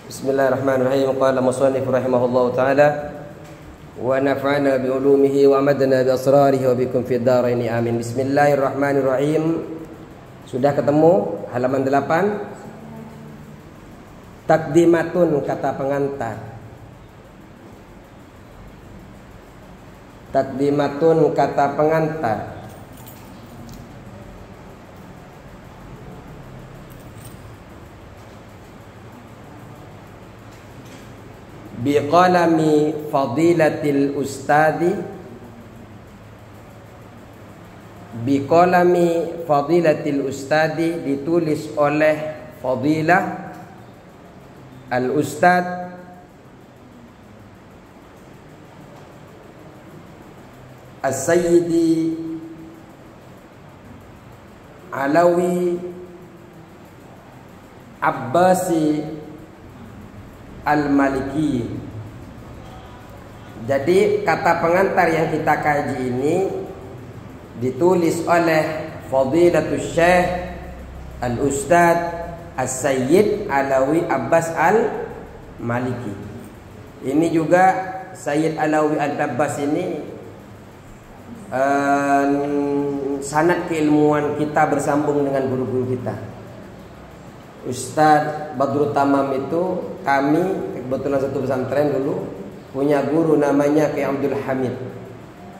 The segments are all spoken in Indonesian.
Bismillahirrahmanirrahim. Qala musannif rahimahullahu taala wa nafa'ana bi ulumihi wa amadna bi asrarihi wa bikum fid dharain amin. Bismillahirrahmanirrahim. Sudah ketemu halaman 8. Takdimatun, kata pengantar. Takdimatun, kata pengantar. Biqalami fadilatil ustadi, biqalami fadilatil ustadi, ditulis oleh fadilah al ustad as-sayyidi Alawi Abbasi Al-Maliki. Jadi kata pengantar yang kita kaji ini ditulis oleh Fadilatul Syekh Al-Ustad As-Sayyid Alawi Abbas Al-Maliki. Ini juga Sayyid Alawi Al-Abbas ini sanad keilmuan kita bersambung dengan guru-guru kita. Ustadz Badrut Tamam itu, kami kebetulan satu pesantren dulu punya guru namanya Kiai Abdul Hamid.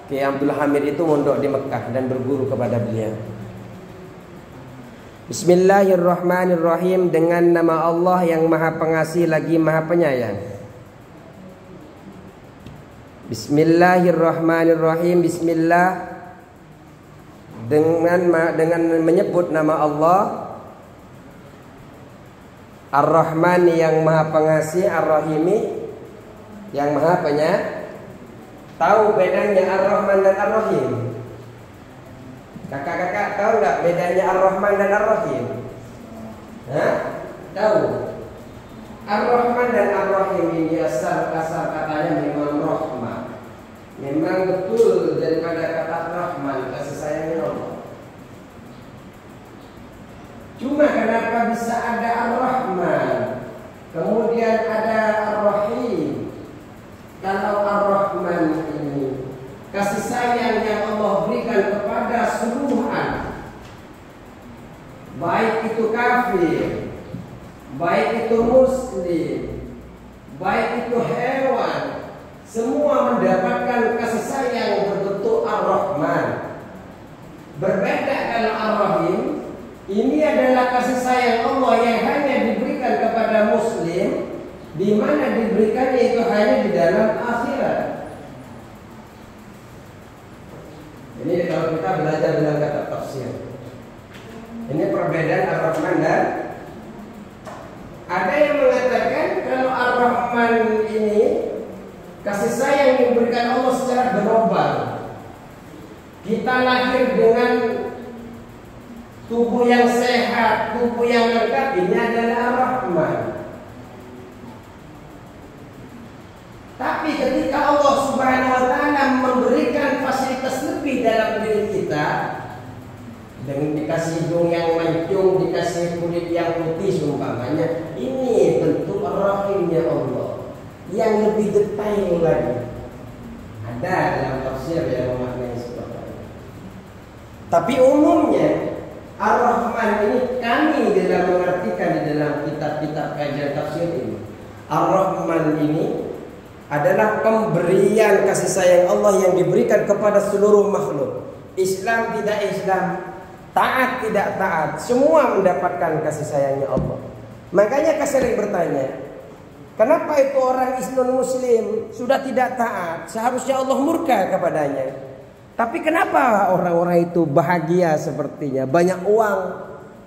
Kiai Abdul Hamid itu mondok di Mekah dan berguru kepada beliau. Bismillahirrahmanirrahim. Dengan nama Allah yang Maha Pengasih lagi Maha Penyayang. Bismillahirrahmanirrahim. Bismillah, dengan menyebut nama Allah Ar-Rahman yang Maha Pengasih, Ar-Rahimi yang Maha Penyayang. Tahu bedanya Ar-Rahman dan Ar-Rahim? Kakak-kakak tahu nggak bedanya Ar-Rahman dan Ar-Rahim? Hah? Tahu? Ar-Rahman dan Ar-Rahim ini asal katanya memang rahmah. Memang betul daripada kata Rahman, kasih sayangnya Allah. Cuma kenapa bisa ada Ar-Rahman, kemudian ada Ar-Rahim? Kalau Ar-Rahman ini kasih sayang yang Allah berikan kepada seluruhan, baik itu kafir, baik itu muslim, baik itu hewan, semua mendapatkan kasih sayang berbentuk Ar-Rahman. Berbeda kalau Ar-Rahim, ini adalah kasih sayang Allah yang hanya diberikan kepada muslim, di mana diberikannya itu hanya di dalam akhirat. Ini kalau kita belajar dengan kata tafsir, ini perbedaan Ar-Rahman dan ada yang mengatakan kalau Ar-Rahman ini kasih sayang yang diberikan Allah secara global. Kita lahir dengan tubuh yang sehat, tubuh yang lengkap, ini adalah Ar-Rahman. Tapi ketika Allah Subhanahu wa taala memberikan fasilitas lebih dalam diri kita, dengan dikasih hidung yang mancung, dikasih kulit yang putih seumpamanya, ini bentuk Ar-Rahimnya Allah yang lebih detail lagi. Ada dalam tafsir yang memaknai seperti itu. Tapi umumnya Ar-Rahman ini kami dalam mengartikan di dalam kitab-kitab kajian tafsir ini, Ar-Rahman ini adalah pemberian kasih sayang Allah yang diberikan kepada seluruh makhluk. Islam tidak Islam, taat tidak taat, semua mendapatkan kasih sayangnya Allah. Makanya sering bertanya, kenapa itu orang non muslim sudah tidak taat, seharusnya Allah murka kepadanya. Tapi kenapa orang-orang itu bahagia sepertinya, banyak uang,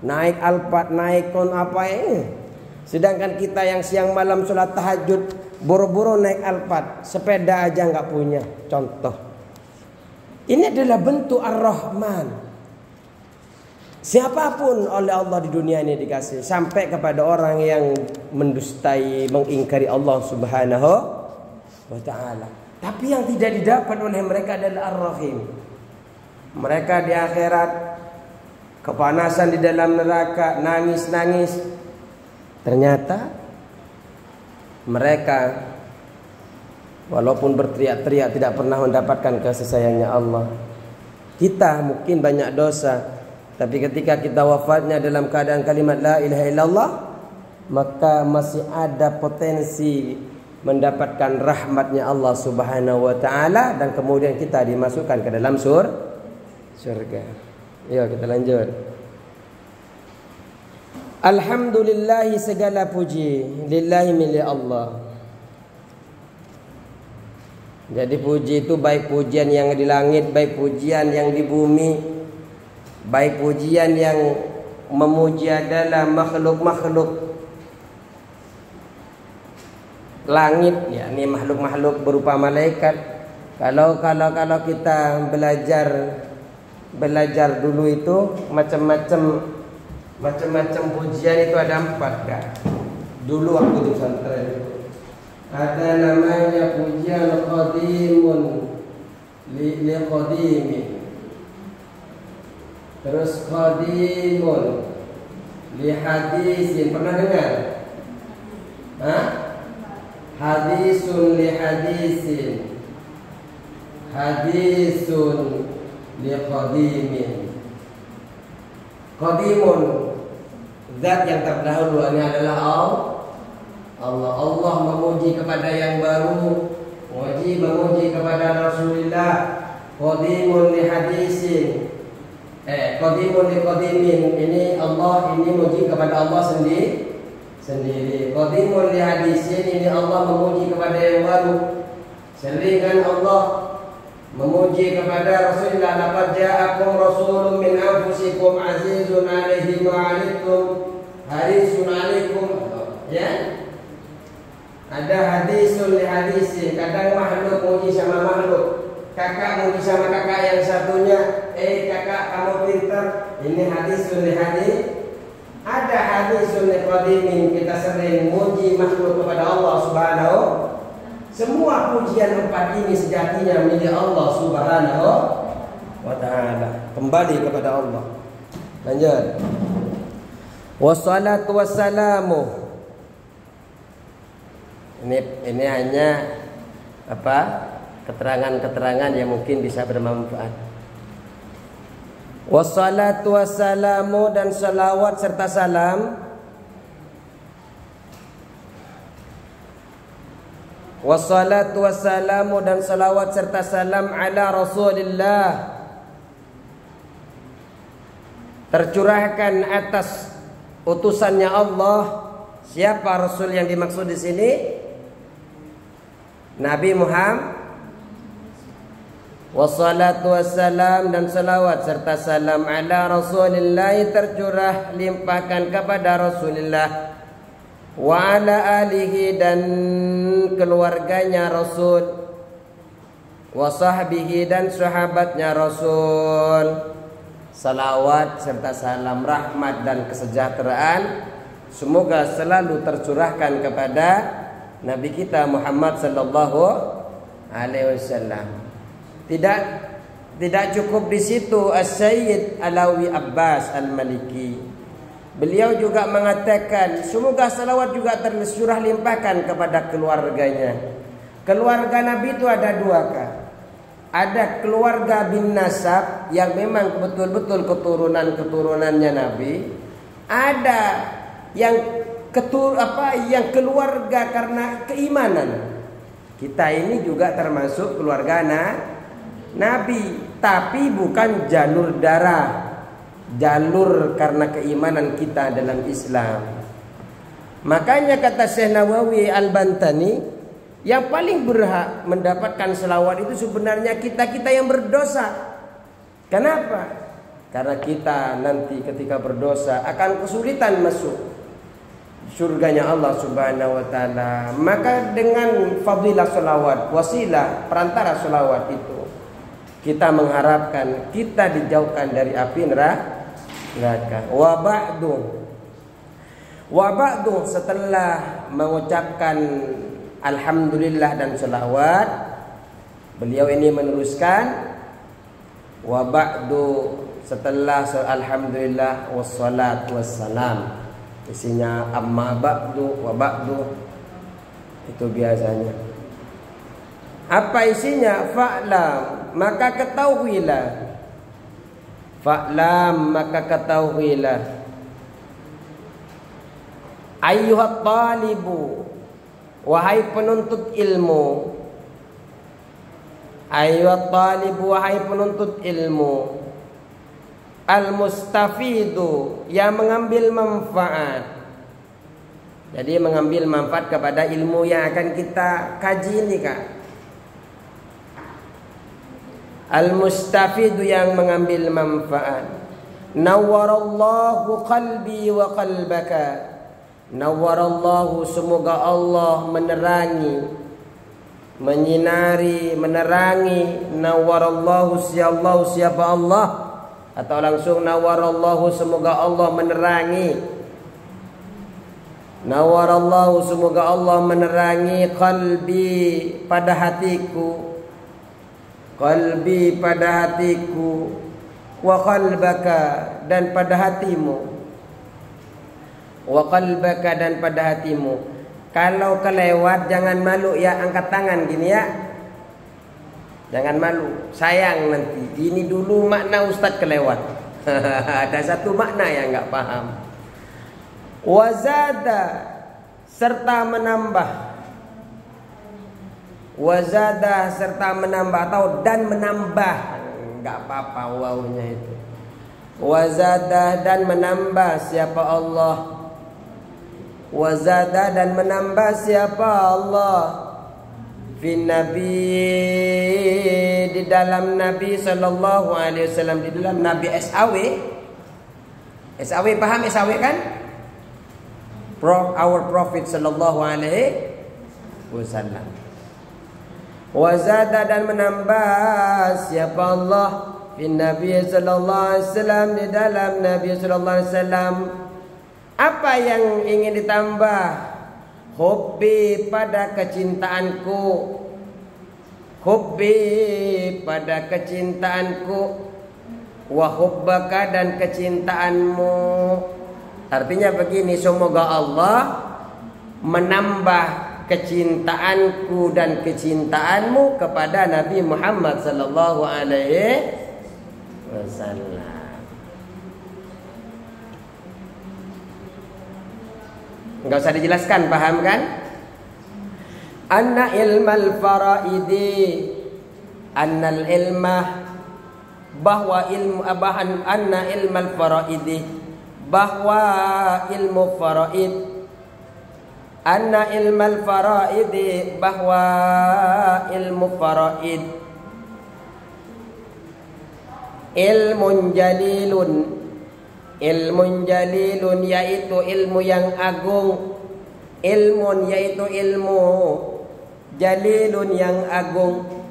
naik Alphard, naik kon apa ini. Sedangkan kita yang siang malam sholat tahajud, boro-boro naik Alphard, sepeda aja nggak punya. Contoh, ini adalah bentuk Ar-Rahman. Siapapun oleh Allah di dunia ini dikasih, sampai kepada orang yang mendustai, mengingkari Allah Subhanahu wa ta'ala. Tapi yang tidak didapat oleh mereka adalah Ar-Rahim. Mereka di akhirat kepanasan di dalam neraka, nangis-nangis. Ternyata mereka walaupun berteriak-teriak tidak pernah mendapatkan kasih sayangnya Allah. Kita mungkin banyak dosa, tapi ketika kita wafatnya dalam keadaan kalimat la ilaha illallah, maka masih ada potensi mendapatkan rahmatnya Allah Subhanahu wa taala, dan kemudian kita dimasukkan ke dalam surga. Yuk kita lanjut. Alhamdulillahi, segala puji lillahi, milik Allah. Jadi puji itu baik pujian yang di langit, baik pujian yang di bumi, baik pujian yang memuji adalah makhluk-makhluk langit, yakni makhluk-makhluk berupa malaikat. Kalau kita belajar dulu itu macam-macam pujian itu ada 4 kan. Dulu waktu di pesantren itu ada namanya pujian qadimun li qadimi, terus qadimun li hadisin. Pernah dengar? Hadisun li hadisin, hadisun li qadimin. Qadimun, zat yang terdahulu, ini adalah Allah. Allah memuji kepada yang baru, memuji kepada Rasulullah. Qadimun li hadisin, qadimun li qadimin. Ini Allah, ini memuji kepada Allah sendiri. Qadimun li hadisin, ini Allah memuji kepada yang baru. Seringan Allah memuji kepada Rasulullah. Laqad ja'akum rasulun min anfusikum azizun 'alaihi ma 'anittum harisun 'alaikum. Ya. Ada hadisun li hadisin. Kadang makhluk muji sama makhluk. Kakak muji sama kakak yang satunya. Kakak kamu pintar. Ini hadisun li hadis. Ada hadisun li qadimin. Kita sering muji makhluk kepada Allah Subhanahu. Semua pujian 4 ini sejatinya milik Allah Subhanahu wa ta'ala. Kembali kepada Allah. Lanjut. Wassalatu wassalamu. Ini hanya keterangan-keterangan yang mungkin bisa bermanfaat. Wassalatu wassalamu, dan salawat serta salam wassalatu wassalamu, dan salawat serta salam ala Rasulillah, tercurahkan atas utusannya Allah. Siapa Rasul yang dimaksud di sini? Nabi Muhammad. Wassalatu wassalam, dan salawat serta salam ala Rasulillah, tercurah limpahkan kepada Rasulullah, wa ala alihi, dan keluarganya Rasul, wa sahbihi, dan sahabatnya Rasul. Salawat serta salam, rahmat dan kesejahteraan semoga selalu tercurahkan kepada Nabi kita Muhammad sallallahu alaihi wasallam. Tidak cukup di situ. As-Sayyid Alawi Abbas Al-Maliki, beliau juga mengatakan semoga salawat juga tercurah limpahkan kepada keluarganya. Keluarga Nabi itu ada 2 kan. Ada keluarga bin nasab yang memang betul-betul keturunannya Nabi. Ada yang yang keluarga karena keimanan. Kita ini juga termasuk keluarga Nabi, tapi bukan jalur darah. Jalur karena keimanan kita dalam Islam. Makanya kata Syekh Nawawi Al-Bantani, yang paling berhak mendapatkan selawat itu sebenarnya kita yang berdosa. Kenapa? Karena kita nanti ketika berdosa akan kesulitan masuk surganya Allah Subhanahu wa ta'ala. Maka dengan fadilah selawat, wasilah perantara selawat itu, kita mengharapkan kita dijauhkan dari api neraka. Wa ba'du, setelah mengucapkan alhamdulillah dan selawat, beliau ini meneruskan wa ba'du, setelah alhamdulillah wassalat wassalam, isinya amma ba'du wa ba'du. Itu biasanya. Apa isinya? Fa'lam, maka ketahuilah. Fa'lam, maka ketahuilah. Ayyuhat talibu, wahai penuntut ilmu. Ayyuhat talibu, wahai penuntut ilmu. Al-mustafidu, yang mengambil manfaat. Jadi mengambil manfaat kepada ilmu yang akan kita kaji ini, Kak. Al-mustafidu, yang mengambil manfaat. Nawwarallahu qalbi wa qalbaka. Nawwarallahu, semoga Allah menerangi, menyinari, menerangi. Nawwarallahu, siapa Allah, atau langsung nawwarallahu, semoga Allah menerangi. Nawwarallahu, semoga Allah menerangi qalbi, pada hatiku. Qalbi, pada hatiku. Wa qalbaka, dan pada hatimu. Wa qalbaka, dan pada hatimu. Kalau kelewat jangan malu ya, angkat tangan gini ya. Jangan malu, sayang nanti. Ini dulu makna Ustadz kelewat. Ada satu makna yang enggak paham. Wazada, serta menambah. Wazada, serta menambah, atau dan menambah. Enggak apa-apa wawunya itu. Wazada, dan menambah siapa Allah. Wazada, dan menambah siapa Allah. Fin Nabi, di dalam Nabi sallallahu alaihi wasallam, di dalam Nabi SAW. SAW paham SAW kan? Our Prophet sallallahu alaihi wasallam. Wazada, dan menambah siapa Allah. Fin Nabi sallallahu alaihi wasallam, di dalam Nabi sallallahu alaihi wasallam. Apa yang ingin ditambah? Hubbi, pada kecintaanku. Hubbi, pada kecintaanku. Wa hubbaka, dan kecintaanmu. Artinya begini, semoga Allah menambah kecintaanku dan kecintaanmu kepada Nabi Muhammad sallallahu alaihi wasallam. Enggak usah dijelaskan, paham kan? Anna ilmal faraidi, annal ilmah, bahwa ilmu abahan, anna ilmal faraidi, bahwa ilmu faraid. Anna ilmal faraidi, bahwa ilmu faraid. Ilmun jalilun, ilmun jalilun, yaitu ilmu yang agung. Ilmun, yaitu ilmu. Jalilun, yang agung.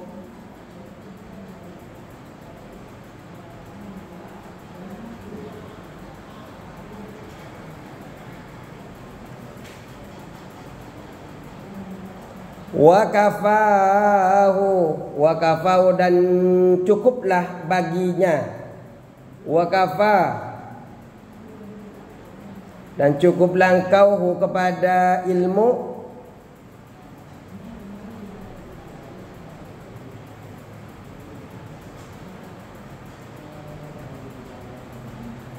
Wa kafahu, dan cukuplah baginya. Wa kafa, dan cukuplah engkau kepada ilmu.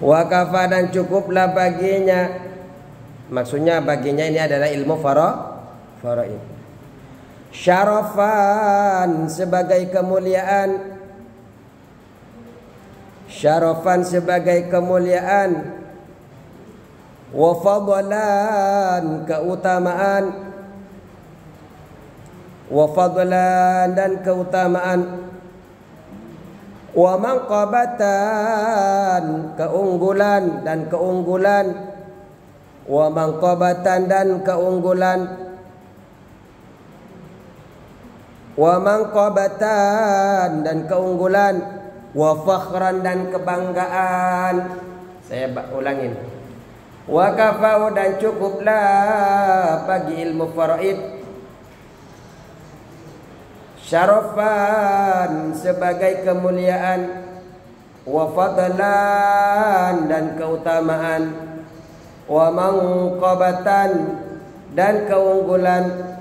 Wa kafa, dan cukuplah baginya. Maksudnya baginya ini adalah ilmu faraid. Syarafan, sebagai kemuliaan. Syarafan, sebagai kemuliaan. Wa fadlan, keutamaan. Wa fadlan, dan keutamaan. Wa manqabatan, keunggulan dan keunggulan. Wa manqabatan, dan keunggulan. Wa manqabatan, dan keunggulan. Wa fakhran, dan kebanggaan. Saya ulangin. Wa kafau, dan cukuplah bagi ilmu faraid. Syarafan, sebagai kemuliaan. Wa fadlan, dan keutamaan. Wa manqabatan, dan keunggulan.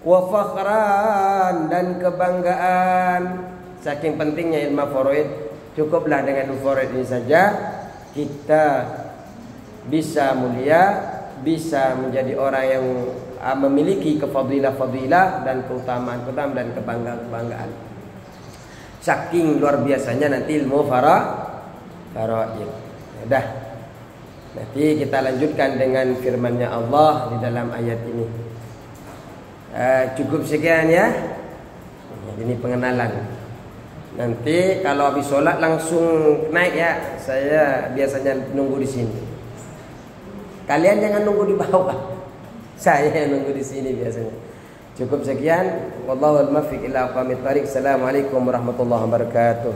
wa fakhran, dan kebanggaan. Saking pentingnya ilmu faraid, cukuplah dengan ilmu faraid ini saja kita bisa mulia, bisa menjadi orang yang memiliki kefadilah-fadilah dan keutamaan-keutamaan dan kebanggaan-kebanggaan. Saking luar biasanya nanti ilmu faraid. Dah. Nanti kita lanjutkan dengan firman-Nya Allah di dalam ayat ini. Cukup sekian ya. Ini pengenalan. Nanti kalau habis sholat langsung naik ya. Saya biasanya nunggu di sini. Kalian jangan nunggu di bawah. Saya yang nunggu di sini biasanya. Cukup sekian. Wallahu a'lam bishawab. Assalamualaikum warahmatullahi wabarakatuh.